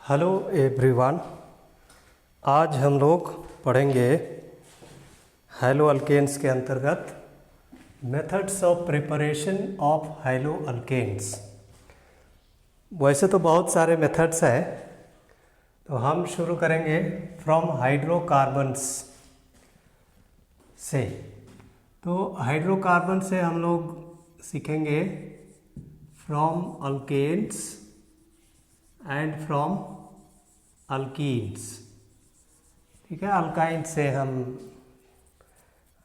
Hello everyone. आज हम लोग पढ़ेंगे हैलो अल्केन्स के अंतर्गत methods of preparation of halo alkanes. वैसे तो बहुत सारे मेथड्स हैं, तो हम शुरू करेंगे फ्रॉम हाइड्रोकार्बन्स से। तो हाइड्रोकार्बन से हम लोग सीखेंगे from alkanes and from alkenes. ठीक है, अल्काइन से हम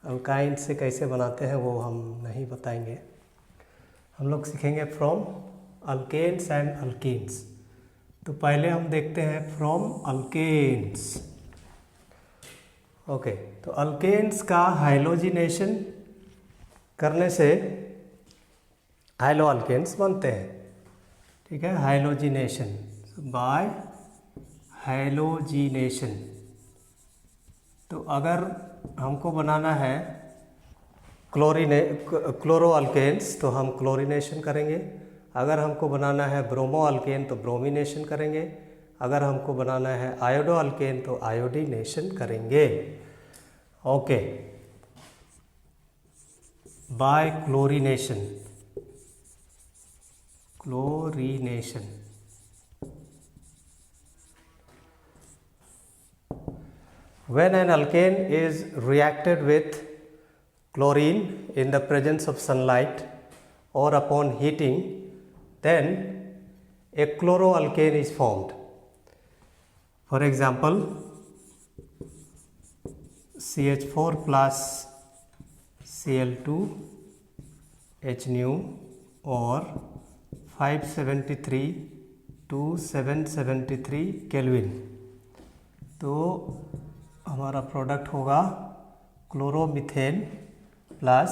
अल्काइन से कैसे बनाते हैं वो हम नहीं बताएंगे। हम लोग सीखेंगे फ्रॉम अल्केन्स एंड अल्कीन्स। तो पहले हम देखते हैं फ्रॉम अल्केन्स। ओके, तो अल्केन्स का हाइलोजिनेशन करने से हाइलो अल्केन्स बनते हैं। ठीक है, हाइलोजिनेशन बाय हाइलोजिनेशन। तो अगर हमको बनाना है क्लोरो अल्केन्स तो हम क्लोरीनेशन करेंगे। अगर हमको बनाना है ब्रोमो अल्केन तो ब्रोमिनेशन करेंगे। अगर हमको बनाना है आयोडो अल्केन तो आयोडीनेशन करेंगे। Okay, by chlorination. When an alkane is reacted with chlorine in the presence of sunlight or upon heating, then a chloroalkane is formed. For example, CH4 plus Cl2 H nu or 573 to 773 kelvin. तो हमारा product होगा chloromethane plus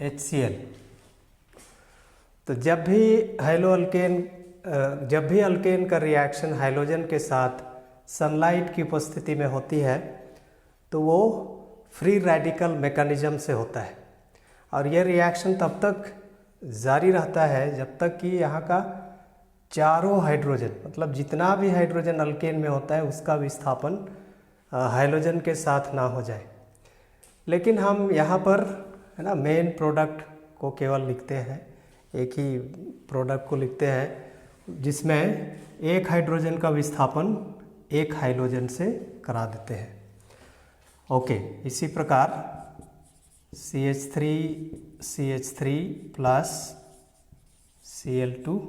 HCl। तो जब भी alkane का reaction hydrogen के साथ sunlight की उपस्थिति में होती है तो वो फ्री रेडिकल मैकेनिज्म से होता है, और यह रिएक्शन तब तक जारी रहता है जब तक कि यहाँ का चारों हाइड्रोजन, मतलब जितना भी हाइड्रोजन अल्केन में होता है उसका विस्थापन हाइड्रोजन के साथ ना हो जाए। लेकिन हम यहाँ पर है ना मेन प्रोडक्ट को केवल लिखते हैं, एक ही प्रोडक्ट को लिखते हैं जिसमें एक हाइड्रोजन का विस्थापन एक हाइड्रोजन से करा देते हैं। ओके, इसी प्रकार CH3 प्लस Cl2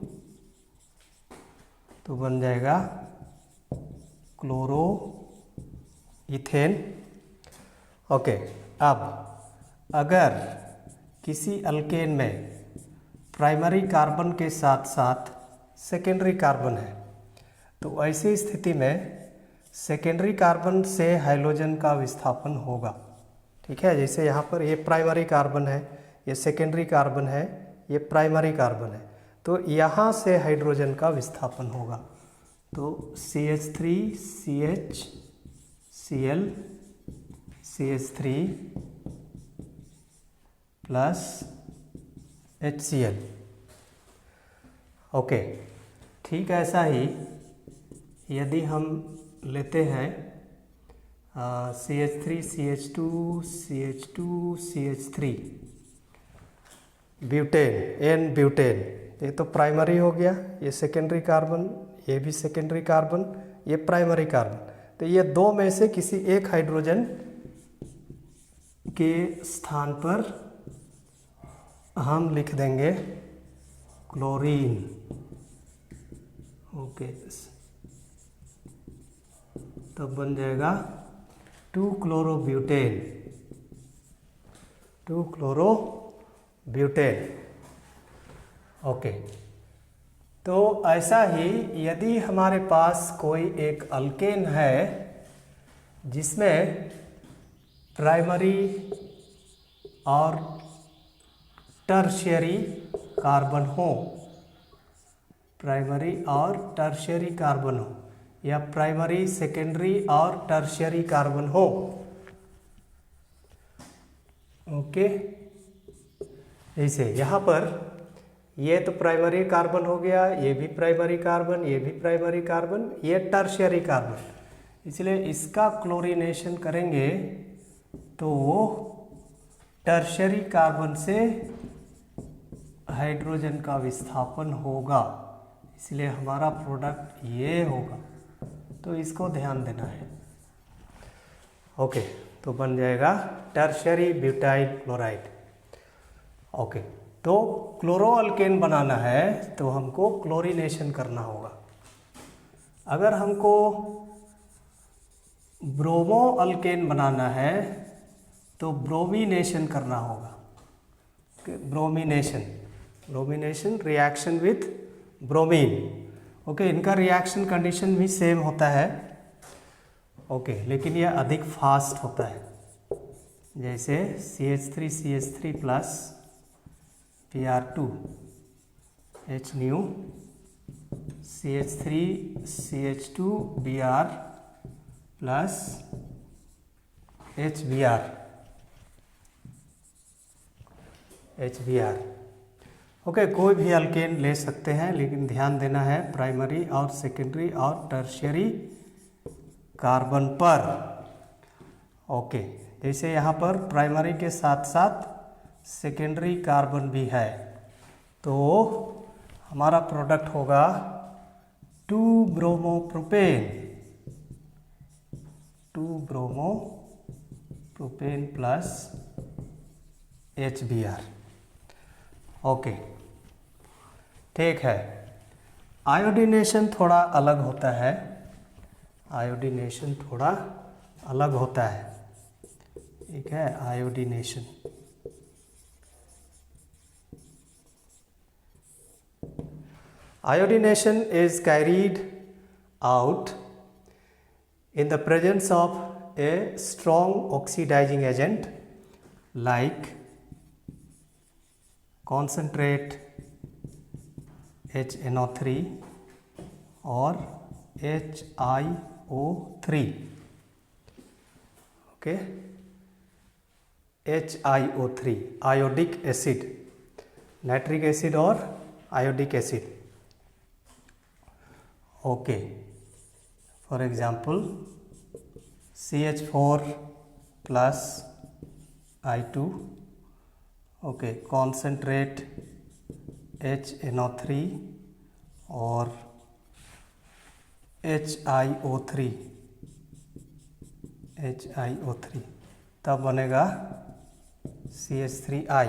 तो बन जाएगा क्लोरो इथेन। ओके, अब अगर किसी अल्केन में प्राइमरी कार्बन के साथ साथ सेकेंडरी कार्बन है तो ऐसी स्थिति में सेकेंडरी कार्बन से हाइड्रोजन का विस्थापन होगा। ठीक है, जैसे यहाँ पर ये प्राइमरी कार्बन है, ये सेकेंडरी कार्बन है, ये प्राइमरी कार्बन है, तो यहाँ से हाइड्रोजन का विस्थापन होगा। तो CH3 CHCl CH3 plus HCl। Okay, ठीक है। ऐसा ही यदि हम लेते हैं CH3 CH2 CH2 CH3 butane, N butane, ये तो प्राइमरी हो गया, ये सेकेंडरी कार्बन, ये भी सेकेंडरी कार्बन, ये प्राइमरी कार्बन। तो ये दो में से किसी एक हाइड्रोजन के स्थान पर हम लिख देंगे क्लोरीन। ओके, तब बन जाएगा 2-क्लोरोब्यूटेन। ओके, तो ऐसा ही यदि हमारे पास कोई एक अल्केन है जिसमें प्राइमरी और टर्शियरी कार्बन हो, प्राइमरी और टर्शियरी कार्बन हो, या प्राइमरी सेकेंडरी और टर्शियरी कार्बन हो। ओके, जैसे यहाँ पर ये तो प्राइमरी कार्बन हो गया, ये भी प्राइमरी कार्बन, ये भी प्राइमरी कार्बन, ये टर्शियरी कार्बन। इसलिए इसका क्लोरीनेशन करेंगे तो टर्शियरी कार्बन से हाइड्रोजन का विस्थापन होगा, इसलिए हमारा प्रोडक्ट ये होगा। तो इसको ध्यान देना है। ओके, तो बन जाएगा टर्शियरी ब्यूटाइल क्लोराइड। ओके, तो क्लोरोअल्केन बनाना है तो हमको क्लोरीनेशन करना होगा। अगर हमको ब्रोमोअल्केन बनाना है तो ब्रोमीनेशन करना होगा। ब्रोमीनेशन रिएक्शन विथ ब्रोमीन। ओके, इनका रिएक्शन कंडीशन भी सेम होता है। ओके, लेकिन यह अधिक फास्ट होता है। जैसे CH3 plus Br2 H new CH3 CH2 Br plus HBr। Okay, कोई भी अल्केन ले सकते हैं, लेकिन ध्यान देना है प्राइमरी और सेकेंडरी और टर्शियरी कार्बन पर। ओके, जैसे यहाँ पर प्राइमरी के साथ साथ सेकेंडरी कार्बन भी है, तो हमारा प्रोडक्ट होगा 2-ब्रोमोप्रोपेन प्लस HBr। ओके, ठीक है। आयोडीनेशन थोड़ा अलग होता है। ठीक है, iodination. Iodination is carried out in the presence of a strong oxidizing agent like concentrate HNO3 or HiO3। okay, HiO3 iodic acid, nitric acid और iodic acid. Okay, for example CH4 plus I2, okay, concentrate HNO3 और HiO3, तब बनेगा CH3I।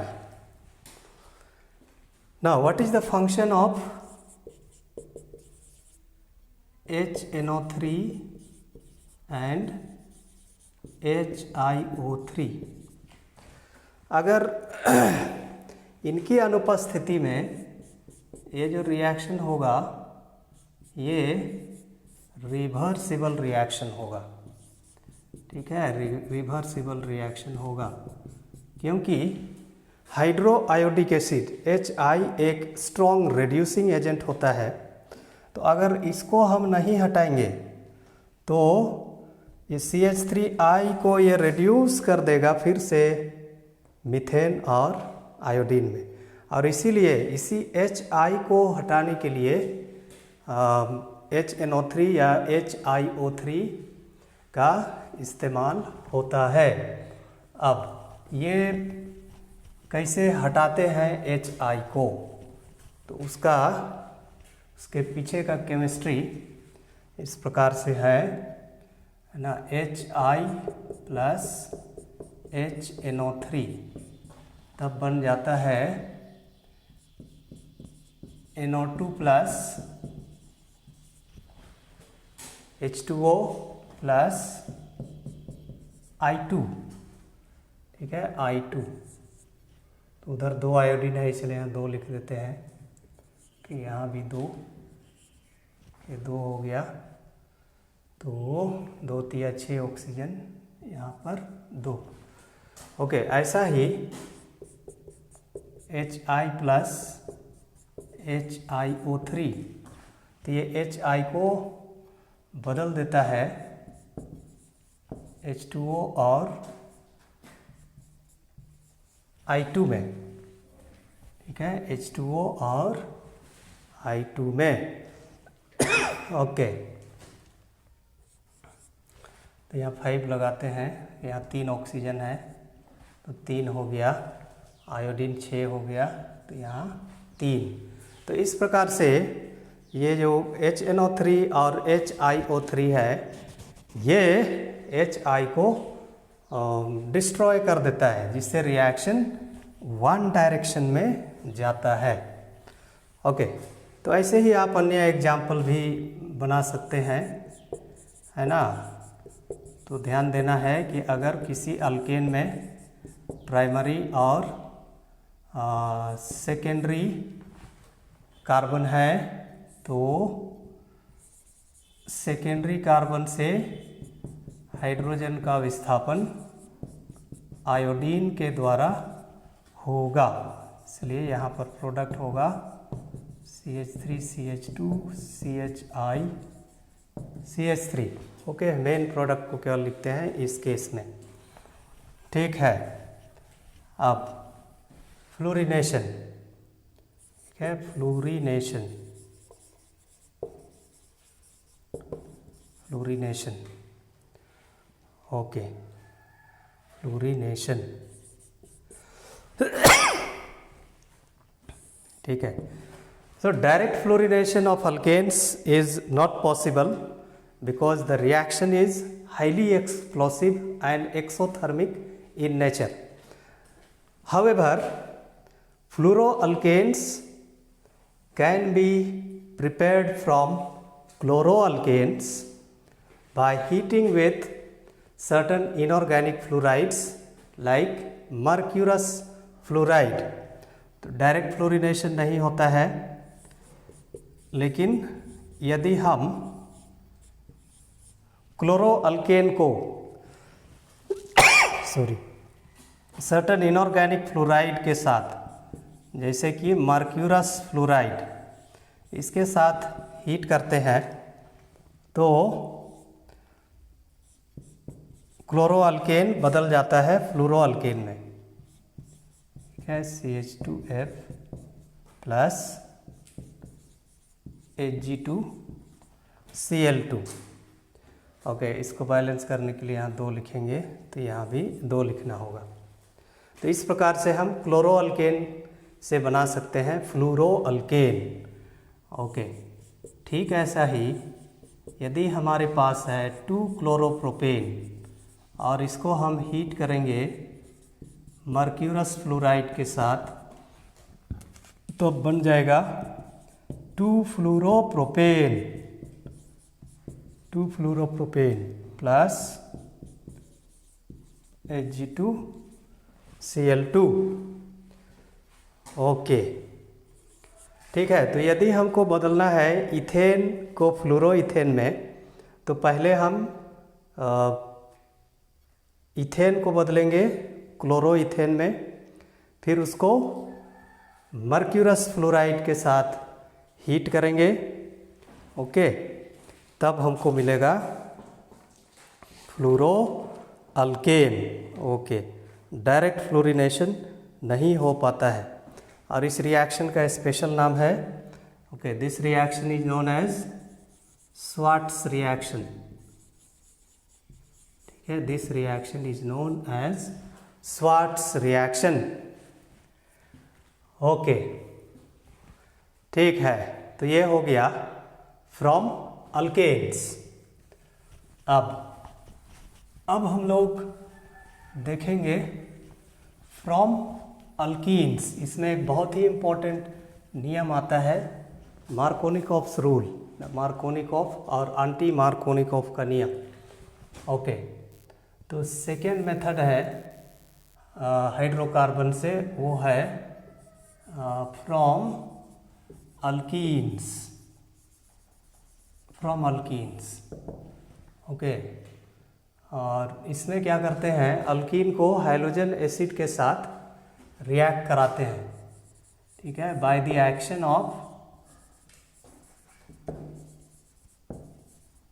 Now what is the function of HNO3 and HiO3? अगर इनकी अनुपस्थिति में ये जो रिएक्शन होगा ये रिवर्सिबल रिएक्शन होगा। ठीक है, रिवर्सिबल रिएक्शन होगा क्योंकि हाइड्रो आयोडिक एसिड HI एक स्ट्रॉन्ग रिड्यूसिंग एजेंट होता है। तो अगर इसको हम नहीं हटाएंगे तो ये CH3I को ये रिड्यूस कर देगा फिर से मीथेन और आयोडीन में, और इसीलिए इसी HI को हटाने के लिए HNO3 या HiO3 का इस्तेमाल होता है। अब ये कैसे हटाते हैं HI को, तो उसके पीछे का केमिस्ट्री इस प्रकार से है ना, HI प्लस HNO3 तब बन जाता है NO2 plus H2O plus I2। ठीक है, I2। तो उधर 2 आयोडीन है इसलिए यहाँ 2 लिख देते हैं कि यहाँ भी 2, ये 2 हो गया, तो 2 तिया 6 ऑक्सीजन, यहाँ पर 2। ओके, ऐसा ही HI प्लस HiO3, तो ये HI को बदल देता है H2O और I2 में। ठीक है, H2O और I2 में। ओके, तो यहाँ 5 लगाते हैं, यहाँ 3 ऑक्सीजन है तो 3 हो गया, आयोडीन 6 हो गया, तो यहाँ 3। तो इस प्रकार से ये जो HNO3 और HiO3 है, ये Hi को डिस्ट्रॉय कर देता है, जिससे रिएक्शन वन डायरेक्शन में जाता है। ओके, तो ऐसे ही आप अन्य एग्जाम्पल भी बना सकते हैं, है ना। तो ध्यान देना है कि अगर किसी अल्केन में प्राइमरी और सेकेंडरी कार्बन है तो सेकेंडरी कार्बन से हाइड्रोजन का विस्थापन आयोडीन के द्वारा होगा, इसलिए यहाँ पर प्रोडक्ट होगा CH3 CH2 CHI CH3। Okay, main product को केवल लिखते हैं इस केस में। ठीक है, अब फ्लोरीनेशन, ठीक है, फ्लोरीनेशन, फ्लोरीनेशन, ओके, फ्लोरीनेशन, ठीक है। So direct fluorination of alkanes is not possible because the reaction is highly explosive and exothermic in nature. However, fluoroalkanes can be prepared from chloroalkanes by heating with certain inorganic fluorides like mercurous fluoride. तो direct fluorination नहीं होता है, लेकिन यदि हम chloroalkane को certain inorganic fluoride के साथ, जैसे कि मर्क्यूरस फ्लोराइड, इसके साथ हीट करते हैं तो क्लोरोअल्केन बदल जाता है फ्लोरोअल्केन में, ठीक है, CH2F प्लस Hg2Cl2। ओके, इसको बैलेंस करने के लिए यहाँ 2 लिखेंगे, तो यहाँ भी 2 लिखना होगा। तो इस प्रकार से हम क्लोरोअल्केन से बना सकते हैं फ्लूरोअल्केन। ओके, ठीक ऐसा ही यदि हमारे पास है 2-क्लोरोप्रोपेन और इसको हम हीट करेंगे मर्क्यूरस फ्लोराइड के साथ, तो बन जाएगा 2-फ्लूरोप्रोपेन, 2-फ्लूरोप्रोपेन प्लस Hg2Cl2। ओके, ठीक है। तो यदि हमको बदलना है इथेन को फ्लूरोइथेन में, तो पहले हम इथेन को बदलेंगे क्लोरोइथेन में, फिर उसको मर्क्यूरस फ्लोराइड के साथ हीट करेंगे। ओके, तब हमको मिलेगा फ्लूरोअल्केन। ओके, डायरेक्ट फ्लोरीनेशन नहीं हो पाता है, और इस रिएक्शन का स्पेशल नाम है, okay, this reaction is known as Swarts reaction. ठीक है, this reaction is known as Swarts reaction. Okay, ठीक है। तो ये हो गया फ्रॉम अल्केन्स। अब हम लोग देखेंगे फ्रॉम अल्कीन्स। इसमें एक बहुत ही इम्पोर्टेंट नियम आता है, मार्कोनिकॉफ्स रूल, मार्कोनिकॉफ और एंटी मार्कोनिकॉफ का नियम। ओके, तो सेकेंड मेथड है हाइड्रोकार्बन से, वो है from alkenes, from alkenes. Okay, और इसमें क्या करते हैं, अल्कीन को हाइड्रोजन एसिड के साथ रिएक्ट कराते हैं, ठीक है, bye the action of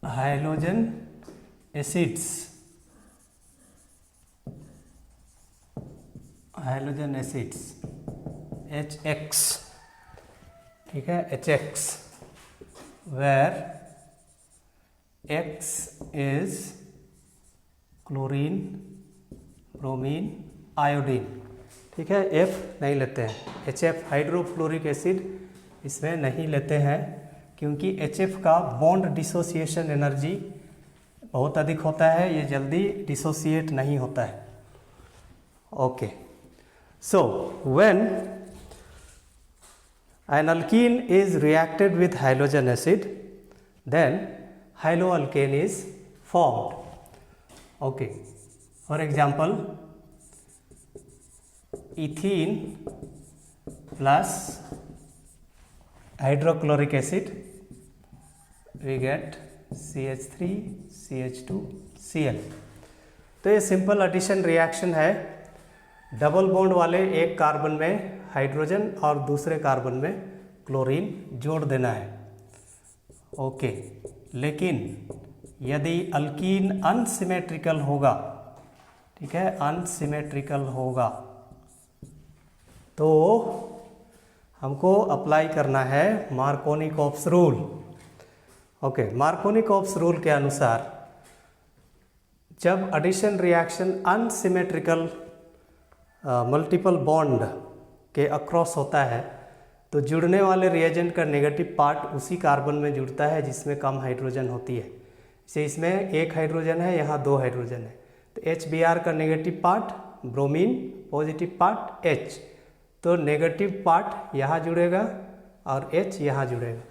hydrogen acids, hydrogen acids HX, ठीक है, HX, where X is chlorine, bromine, iodine, ठीक है। F नहीं लेते हैं, HF हाइड्रोफ्लोरिक एसिड इसमें नहीं लेते हैं, क्योंकि HF का बॉन्ड डिसोसिएशन एनर्जी बहुत अधिक होता है, ये जल्दी डिसोसिएट नहीं होता है। Okay, so when an alkene is reacted with halogen acid, then haloalkane is formed. Okay, for example, ethene plus hydrochloric acid, we get CH3 CH2 Cl। तो ये सिंपल एडिशन रिएक्शन है, डबल बॉन्ड वाले एक carbon में hydrogen और दूसरे carbon में chlorine जोड़ देना है। ओके, लेकिन यदि अल्कीन अनसिमेट्रिकल होगा, ठीक है, अनसिमेट्रिकल होगा, तो हमको अप्लाई करना है Markovnikov's rule. Okay, Markovnikov's rule के अनुसार जब addition reaction unsymmetrical multiple bond के अक्रॉस होता है, तो जुड़ने वाले रिएजेंट का नेगेटिव पार्ट उसी कार्बन में जुड़ता है जिसमें कम हाइड्रोजन होती है। जैसे इसमें एक हाइड्रोजन है, यहाँ दो हाइड्रोजन है, तो HBr का negative part bromine, positive part H, तो नेगेटिव पार्ट यहाँ जुड़ेगा और H यहाँ जुड़ेगा।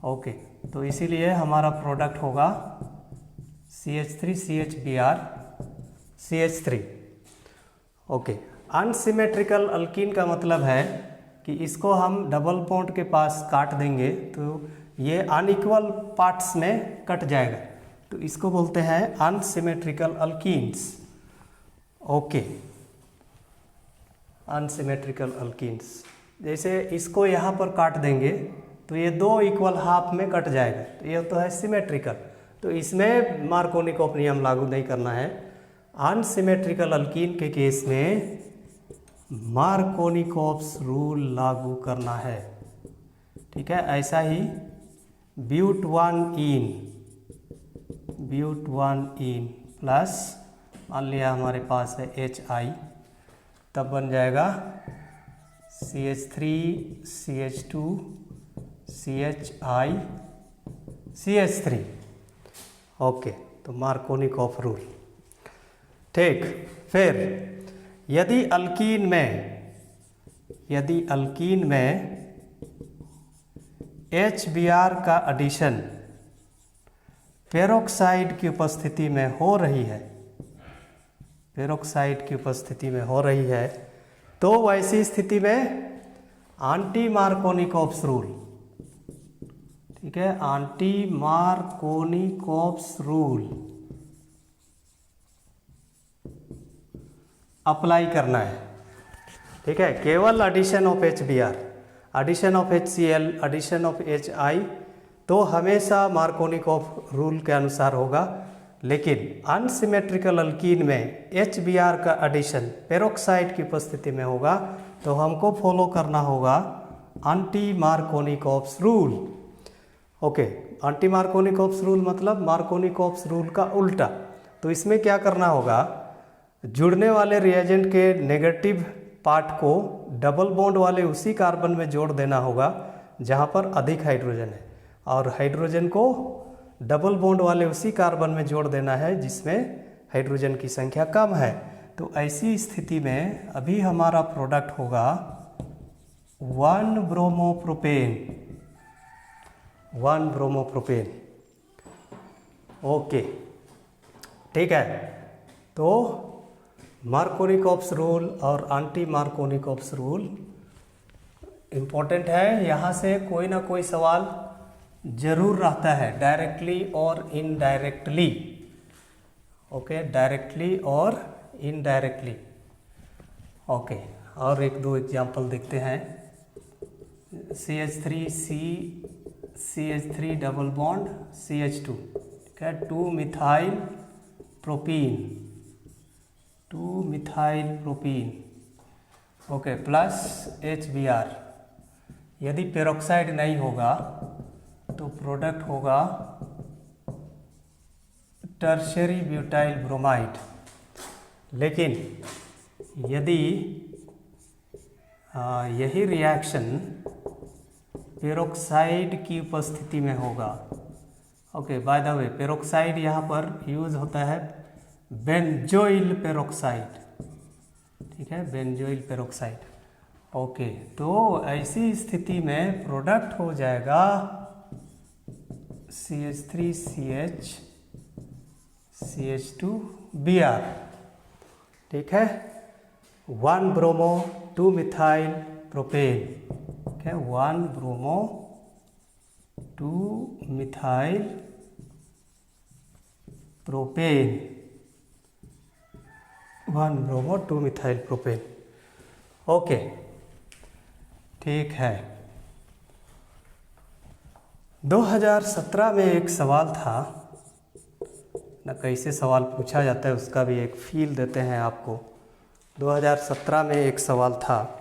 ओके, तो इसीलिए हमारा प्रोडक्ट होगा CH3 CHBr CH3। Okay, unsymmetrical alkyne का मतलब है कि इसको हम डबल बॉन्ड के पास काट देंगे तो ये अनइक्वल पार्ट्स में कट जाएगा, तो इसको बोलते हैं unsymmetrical alkenes. Okay, unsymmetrical alkenes, जैसे इसको यहाँ पर काट देंगे तो ये दो इक्वल हाफ में कट जाएगा, तो ये तो है सिमेट्रिकल, तो इसमें मार्कोनी-कॉप नियम लागू नहीं करना है। अनसिमेट्रिकल अल्कीन के केस में मार्कोनी-कॉप्स रूल लागू करना है, ठीक है। ऐसा ही ब्यूट-1-इन प्लस मान लिया हमारे पास है HI, तब बन जाएगा CH3 CH2 CHI CH3। Okay, तो मार्कोनी-कॉप रूल। ठीक, फिर यदि अल्कीन में HBr का एडिशन पेरोक्साइड की उपस्थिति में हो रही है, पेरोक्साइड की उपस्थिति में हो रही है, तो वैसी स्थिति में एंटी मार्कोनी-कॉप्स रूल, ठीक है, एंटी मार्कोनी-कॉप्स रूल अप्लाई करना है, ठीक है। केवल addition of HBr, addition of HCl, addition of HI तो हमेशा मार्कोनी-कॉप रूल के अनुसार होगा, लेकिन अनसिमेट्रिकल अल्कीन में HBr का एडिशन पेरोक्साइड की उपस्थिति में होगा, तो हमको फॉलो करना होगा anti Markovnikov's rule. Okay, anti Markovnikov's rule मतलब मार्कोनी-कॉप्स रूल का उल्टा। तो इसमें क्या करना होगा, जुड़ने वाले रिएजेंट के नेगेटिव पार्ट को डबल बॉन्ड वाले उसी कार्बन में जोड़ देना होगा जहाँ पर अधिक हाइड्रोजन है, और हाइड्रोजन को डबल बॉन्ड वाले उसी कार्बन में जोड़ देना है जिसमें हाइड्रोजन की संख्या कम है। तो ऐसी स्थिति में अभी हमारा प्रोडक्ट होगा 1 ब्रोमोप्रोपेन। ओके, ठीक है। तो मार्कोनी-कॉप्स रूल और एंटी मार्कोनी-कॉप्स रूल इम्पोर्टेंट है, यहाँ से कोई ना कोई सवाल जरूर रहता है, डायरेक्टली और इनडायरेक्टली। ओके, डायरेक्टली और इनडायरेक्टली। ओके, और एक दो एग्जांपल देखते हैं। CH3 डबल बॉन्ड CH2, ठीक है, 2-मिथाइल प्रोपीन, ओके, प्लस HBr। यदि पेरोक्साइड नहीं होगा तो प्रोडक्ट होगा टर्शियरी ब्यूटाइल ब्रोमाइड। लेकिन यदि यही रिएक्शन पेरोक्साइड की उपस्थिति में होगा, okay, by the way peroxide यहाँ पर यूज होता है बेंजोइल पेरोक्साइड, ठीक है, बेंजोइल पेरोक्साइड। ओके, तो ऐसी स्थिति में प्रोडक्ट हो जाएगा CH3CH CH2Br, ठीक है, 1 ब्रोमो 2 मिथाइल प्रोपेन, ठीक है, 1 bromo 2 methyl propane, 1 bromo 2 methyl propane. Okay, ठीक है। 2017 में एक सवाल था ना, कैसे सवाल पूछा जाता है उसका भी एक फील देते हैं आपको। 2017 में एक सवाल था,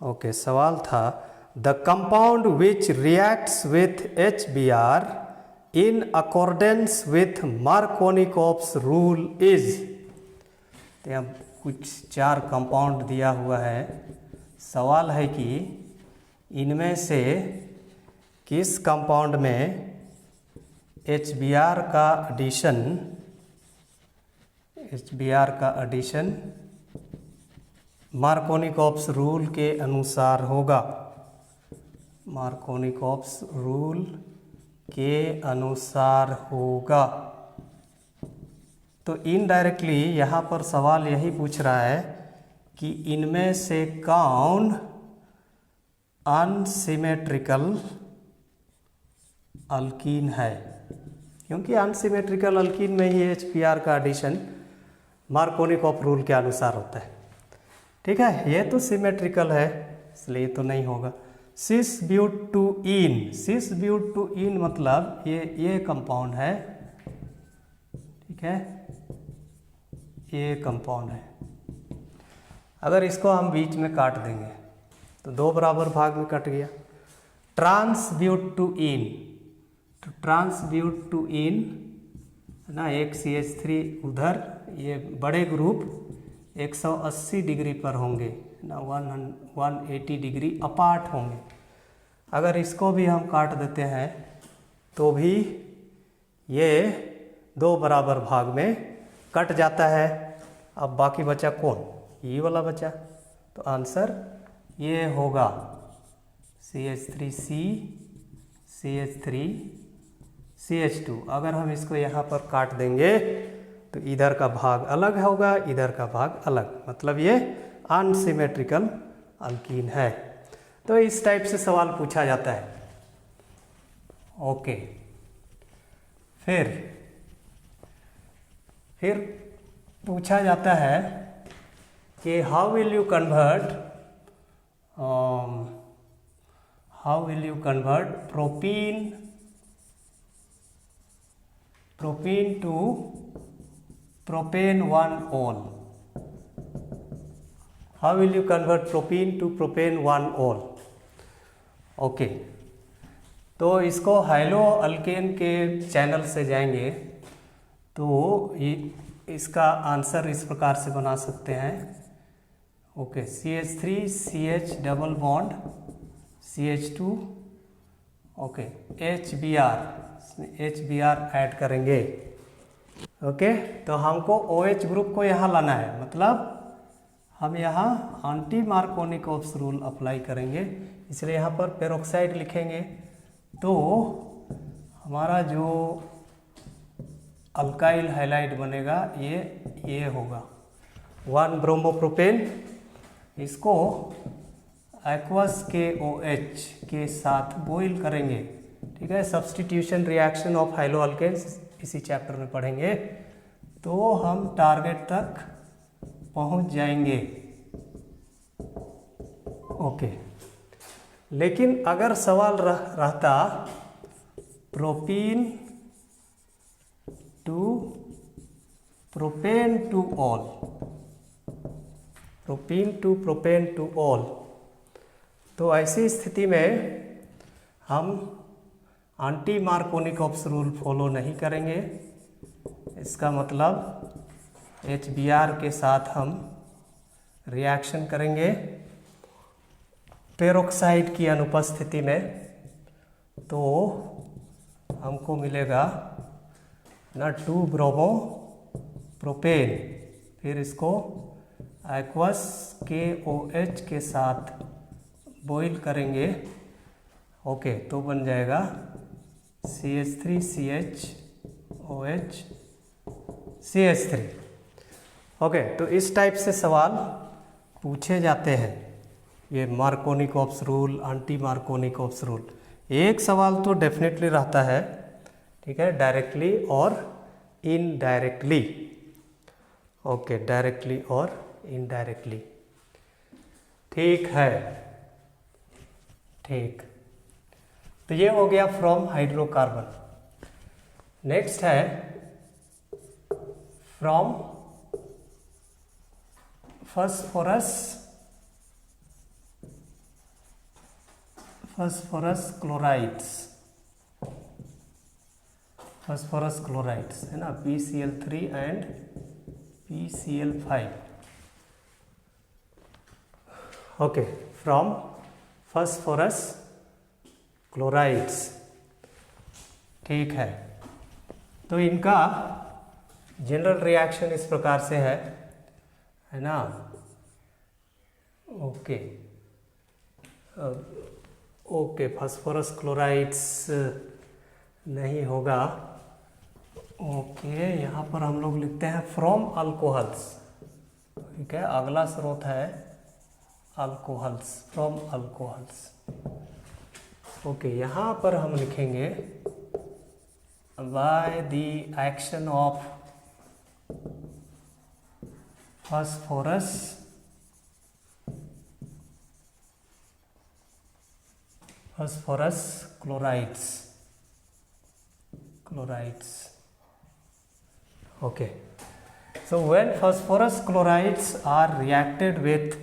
ओके, सवाल था the compound which reacts with HBr in accordance with Markovnikov's rule is. तो यहाँ कुछ 4 कंपाउंड दिया हुआ है। सवाल है कि इनमें से किस कंपाउंड में HBr का एडिशन मार्कोनिकॉफ्स रूल के अनुसार होगा, मार्कोनिकॉफ्स रूल के अनुसार होगा। तो इनडायरेक्टली यहाँ पर सवाल यही पूछ रहा है कि इनमें से कौन अनसिमेट्रिकल अल्कीन है, क्योंकि अनसिमेट्रिकल अल्कीन में ही HBr का एडिशन मार्कोनिकॉफ रूल के अनुसार होता है, ठीक है। ये तो सिमेट्रिकल है इसलिए तो नहीं होगा। सिस ब्यूटूइन, सिस ब्यूटूइन मतलब ये कंपाउंड है, ठीक है, ये कंपाउंड है। अगर इसको हम बीच में काट देंगे तो 2 बराबर भाग में कट गया। ट्रांसब्यूटूइन, तो ट्रांसब्यूटूइन ना, एक CH3 उधर, ये बड़े ग्रुप 180 डिग्री पर होंगे ना, 180 डिग्री अपार्ट होंगे। अगर इसको भी हम काट देते हैं तो भी ये 2 बराबर भाग में कट जाता है। अब बाकी बचा कौन, ये वाला बचा, तो आंसर ये होगा CH3C CH3 CH2। अगर हम इसको यहाँ पर काट देंगे तो इधर का भाग अलग होगा, इधर का भाग अलग, मतलब ये अनसिमेट्रिकल अल्कीन है। तो इस टाइप से सवाल पूछा जाता है। ओके, फिर पूछा जाता है कि how will you convert propene to propane 1-ol। How will you convert propene to propane 1-ol। Okay, तो इसको हाइलो अल्केन के चैनल से जाएंगे तो इसका आंसर इस प्रकार से बना सकते हैं। Okay, CH3 CH double bond CH2, okay, HBr add करेंगे। ओके, तो हमको OH ग्रुप को यहाँ लाना है, मतलब हम यहाँ एंटी मार्कोनिकॉफ्स रूल अप्लाई करेंगे, इसलिए यहाँ पर पेरोक्साइड लिखेंगे। तो हमारा जो अल्काइल हाइलाइड बनेगा ये होगा 1 ब्रोमोप्रोपेन। इसको एक्वस KOH के साथ बॉईल करेंगे, ठीक है। Substitution reaction of halo alkanes इसी चैप्टर में पढ़ेंगे, तो हम टारगेट तक पहुंच जाएंगे। ओके, लेकिन अगर सवाल रहता propene to propane 2-ol, propene to propane two ol. तो ऐसी स्थिति में हम एंटी मार्कोनिकॉप्स रूल फॉलो नहीं करेंगे। इसका मतलब HBr के साथ हम रिएक्शन करेंगे पेरोक्साइड की अनुपस्थिति में, तो हमको मिलेगा ना 2 ब्रोमो प्रोपेन, फिर इसको एक्वस KOH के साथ बॉईल करेंगे। ओके, तो बन जाएगा CH3CHOH CH3। ओके, तो इस टाइप से सवाल पूछे जाते हैं, ये Markovnikov's rule, anti Markovnikov's rule. एक सवाल तो डेफिनेटली रहता है, ठीक है, डायरेक्टली और इनडायरेक्टली। ओके, डायरेक्टली और इनडायरेक्टली, ठीक है, ठीक। तो ये हो गया फ्रॉम हाइड्रोकार्बन। नेक्स्ट है from phosphorus chlorides, phosphorus chlorides है ना, PCl3 and PCl5। Okay, from phosphorus chlorides, ठीक है। तो इनका जनरल रिएक्शन इस प्रकार से है ना। ओके, ओके, फास्फोरस क्लोराइड्स नहीं होगा। ओके, यहाँ पर हम लोग लिखते हैं फ्रॉम अल्कोहल्स, ठीक है। अगला स्रोत है अल्कोहल्स, फ्रॉम अल्कोहल्स। ओके, यहाँ पर हम लिखेंगे bye the action of phosphorus chlorides. Okay, so when phosphorus chlorides are reacted with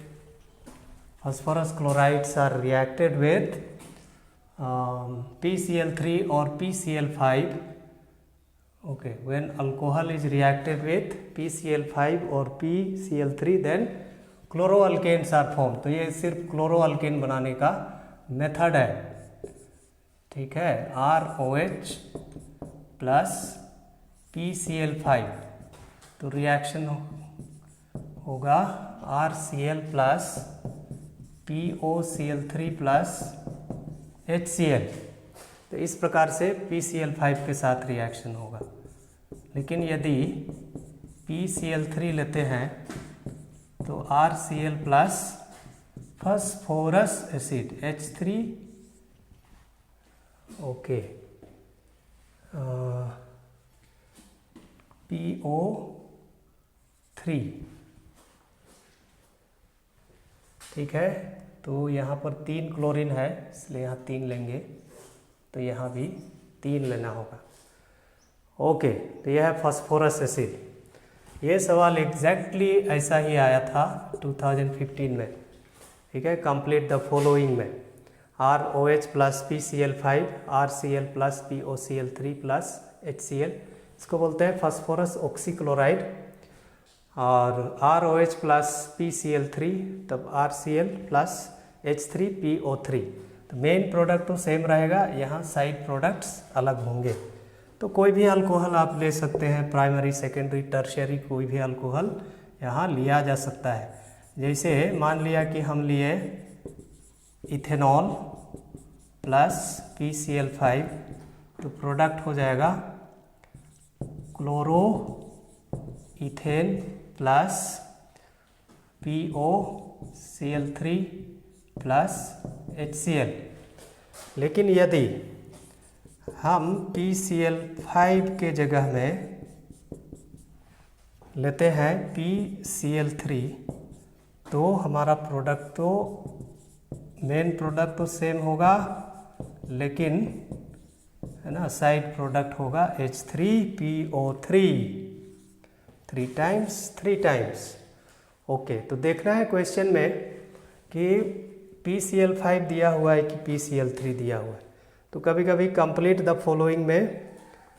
PCl3 or PCl5, okay, when alcohol is reacted with PCl5 or PCl3, then chloroalkanes are formed। तो ये सिर्फ chloroalkane बनाने का method है, ठीक है। ROH plus PCl5, तो reaction होगा RCl plus POCl3 plus HCl। तो इस प्रकार से PCl5 के साथ रिएक्शन होगा। लेकिन यदि PCl3 लेते हैं तो RCl plus phosphorus acid H3, okay, PO3, ठीक है। तो यहाँ पर 3 क्लोरीन है, इसलिए यहाँ 3 लेंगे, तो यहाँ भी 3 लेना होगा। ओके, तो यह है फास्फोरस एसिड। ये सवाल एग्जैक्टली ऐसा ही आया था 2015 में, ठीक है। कंप्लीट द फॉलोइंग में ROH plus PCl5, RCl plus POCl3 plus HCl, इसको बोलते हैं फास्फोरस ऑक्सीक्लोराइड। और ROH प्लस PCl3, तब RCl प्लस H3PO3। तो मेन प्रोडक्ट तो सेम रहेगा, यहाँ साइड प्रोडक्ट्स अलग होंगे। तो कोई भी अल्कोहल आप ले सकते हैं, प्राइमरी, सेकेंडरी, टर्शियरी, कोई भी अल्कोहल यहाँ लिया जा सकता है। जैसे मान लिया कि हम लिए इथेनॉल प्लस PCl5, तो प्रोडक्ट हो जाएगा chloro ethane plus POCl3 plus HCl। लेकिन यदि हम PCl5 के जगह में लेते हैं PCl3, तो हमारा प्रोडक्ट तो मेन प्रोडक्ट तो सेम होगा, लेकिन है ना साइड प्रोडक्ट होगा H3PO3, 3 टाइम्स। ओके, तो देखना है क्वेश्चन में कि PCl5 दिया हुआ है कि PCl3 दिया हुआ है। तो कभी कभी कंप्लीट द फॉलोइंग में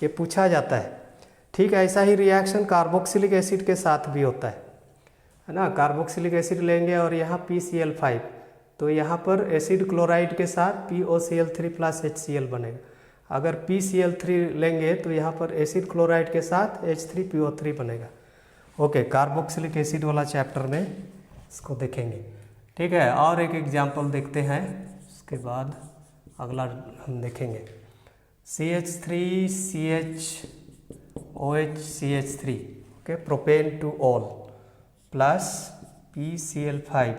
ये पूछा जाता है। ठीक है, ऐसा ही रिएक्शन कार्बोक्सिलिक एसिड के साथ भी होता है ना। कार्बोक्सिलिक एसिड लेंगे और यहाँ PCl5, तो यहाँ पर एसिड क्लोराइड के साथ POCl3 प्लस HCl बनेगा। अगर PCl3 लेंगे तो यहाँ पर एसिड क्लोराइड के साथ H3PO3 बनेगा। ओके, कार्बोक्सिलिक एसिड वाला चैप्टर में इसको देखेंगे। ठीक है, और एक एग्जाम्पल देखते हैं, उसके बाद अगला हम देखेंगे। CH3CHOH CH3, okay, propane two all plus PCl5,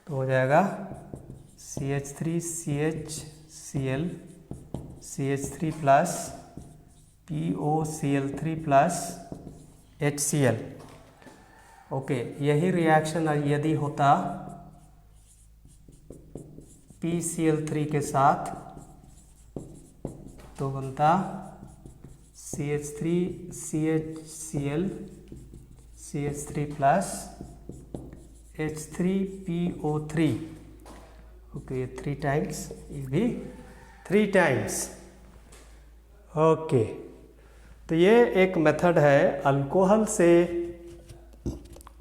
तो हो जाएगा CH3CHCl CH3 plus POCl3 plus HCl। Okay, यही रिएक्शन यदि होता PCl3 के साथ तो बनता CH3CHCl CH3 plus H3PO3। Okay, 3 times, ये भी 3 टाइम्स। ओके, तो ये एक मेथड है अल्कोहल से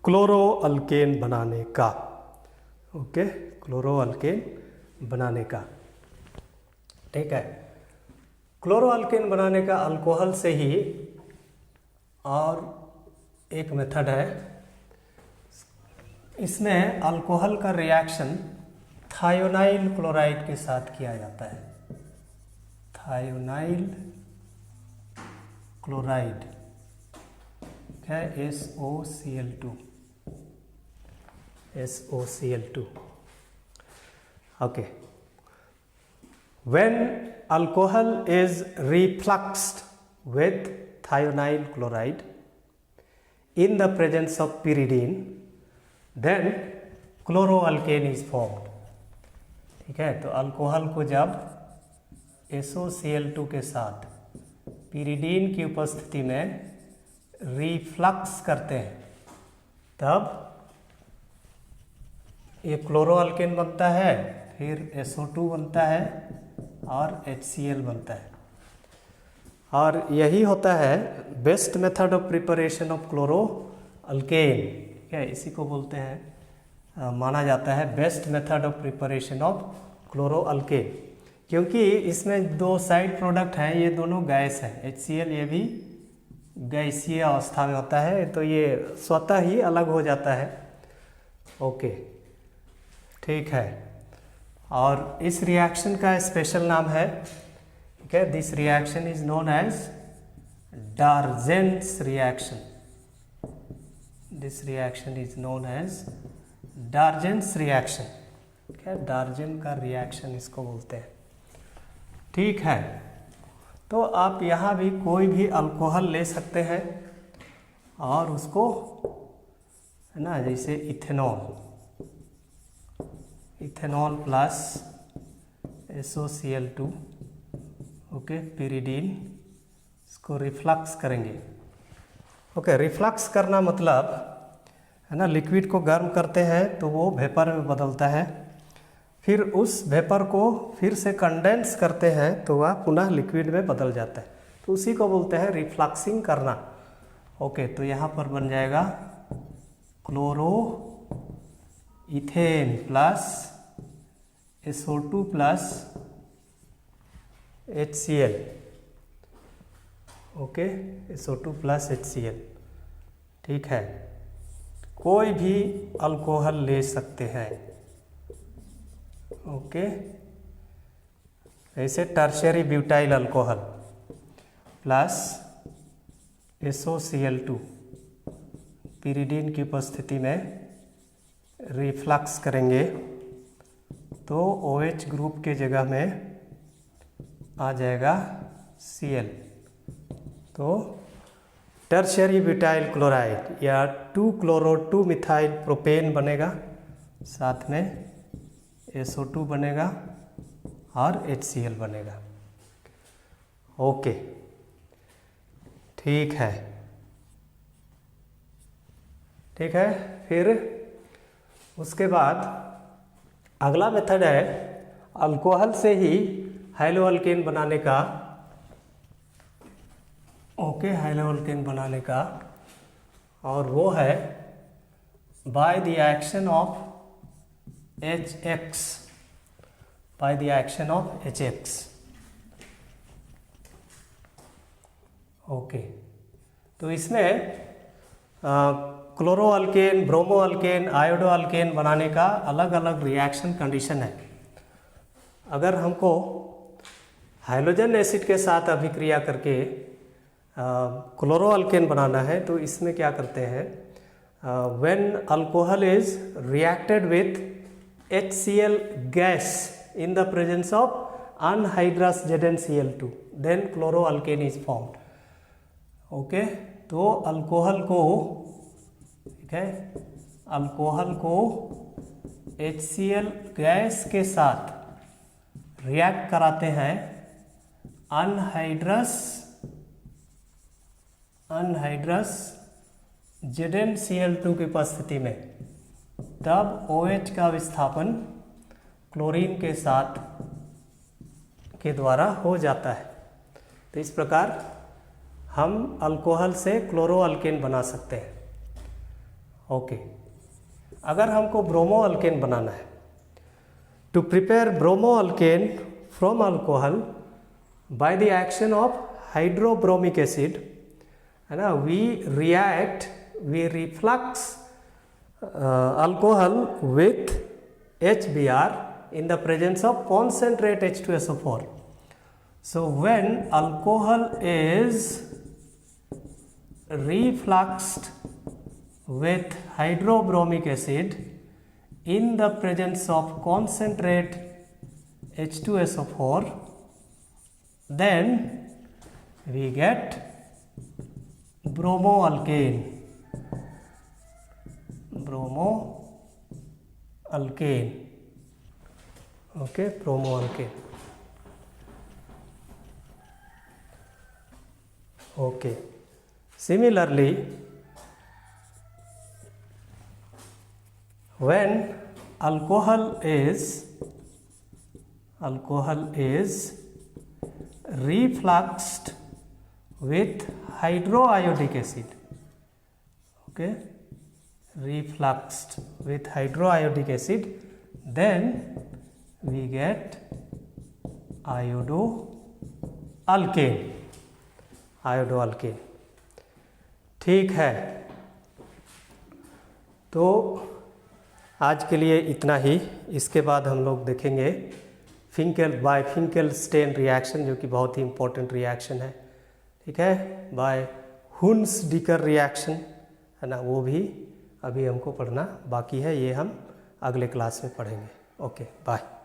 क्लोरो अल्केन बनाने का। ओके, क्लोरो अल्केन बनाने का। ठीक है, क्लोरो अल्केन बनाने का अल्कोहल से ही। और एक मेथड है, इसमें अल्कोहल का रिएक्शन थायोनाइल क्लोराइड के साथ किया जाता है। थायोनाइल क्लोराइड है SOCl2। Okay, when alcohol is refluxed with thionyl chloride in the presence of pyridine, then chloroalkane is formed। ठीक है, तो अल्कोहल को जब SOCl2 के साथ pyridine की उपस्थिति में रिफ्लक्स करते हैं, तब ये क्लोरोअल्केन बनता है, फिर SO2 बनता है और HCl बनता है। और यही होता है best method of preparation of chloro alkane. ठीक है, इसी को बोलते हैं, माना जाता है best method of preparation of chloro alkane, क्योंकि इसमें 2 साइड प्रोडक्ट हैं, ये दोनों गैस है। HCl ये भी गैसीय अवस्था में होता है, तो ये स्वतः ही अलग हो जाता है। ओके, ठीक है, और इस रिएक्शन का स्पेशल नाम है, ठीक है, this reaction is known as Darzens reaction. This reaction is known as Darzens reaction. ठीक है, डार्जेंट का रिएक्शन इसको बोलते हैं। ठीक है, तो आप यहाँ भी कोई भी अल्कोहल ले सकते हैं और उसको, है ना, जैसे ethanol plus SOCl2, okay, pyridine, इसको रिफ्लक्स करेंगे। ओके, रिफ्लक्स करना मतलब, है ना, लिक्विड को गर्म करते हैं तो वो वेपर में बदलता है, फिर उस वेपर को फिर से कंडेंस करते हैं तो वह पुनः लिक्विड में बदल जाता है, तो उसी को बोलते हैं रिफ्लक्सिंग करना। ओके, तो यहाँ पर बन जाएगा chloro ethane plus SO2 plus HCl। Okay, SO2 plus HCl। ठीक है, कोई भी अल्कोहल ले सकते हैं। ओके, ऐसे tertiary butyl alcohol plus SOCl2 pyridine की उपस्थिति में रिफ्लक्स करेंगे तो OH ग्रुप के जगह में आ जाएगा Cl, तो टर्शियरी ब्यूटाइल क्लोराइड या 2-chloro-2-मिथाइल प्रोपेन बनेगा, साथ में SO2 बनेगा और HCl बनेगा। ओके, ठीक है। ठीक है। फिर उसके बाद अगला मेथड है अल्कोहल से ही हैलोअल्केन बनाने का। ओके, हैलोअल्केन बनाने का, और वो है bye the action of HX, bye the action of HX। Okay, तो इसमें क्लोरोअल्केन, ब्रोमोअल्केन, आयोडोअल्केन बनाने का अलग अलग रिएक्शन कंडीशन है। अगर हमको हाइड्रोजन एसिड के साथ अभिक्रिया करके क्लोरोअल्केन बनाना है तो इसमें क्या करते हैं, when alcohol is reacted with HCl gas in the presence of anhydrous ZnCl2 then chloroalkane is formed. Okay, तो अल्कोहल को, ठीक है, अल्कोहल को HCl गैस के साथ रिएक्ट कराते हैं अनहाइड्रस ZnCl2 की उपस्थिति में, तब OH का विस्थापन क्लोरीन के साथ के द्वारा हो जाता है। तो इस प्रकार हम अल्कोहल से क्लोरोअल्केन बना सकते हैं। ओके, अगर हमको ब्रोमोअल्केन बनाना है, to prepare bromoalkane from alcohol by the action of hydrobromic acid, है ना, we reflux alcohol with HBr in the presence of concentrate H2SO4. So when alcohol is refluxed with hydrobromic acid in the presence of concentrate H2SO4, then we get bromoalkane. Okay, bromoalkane. Okay, similarly, when alcohol is refluxed with hydroiodic acid, okay, refluxed with hydroiodic acid, then we get आयोडोअल्केन। ठीक है, तो आज के लिए इतना ही। इसके बाद हम लोग देखेंगे फिंकेल-स्टेन रिएक्शन, जो कि बहुत ही इम्पोर्टेंट रिएक्शन है। ठीक है, बाय हुन्स-डिकर रिएक्शन, है ना, वो भी अभी हमको पढ़ना बाकी है, ये हम अगले क्लास में पढ़ेंगे। Okay, bye.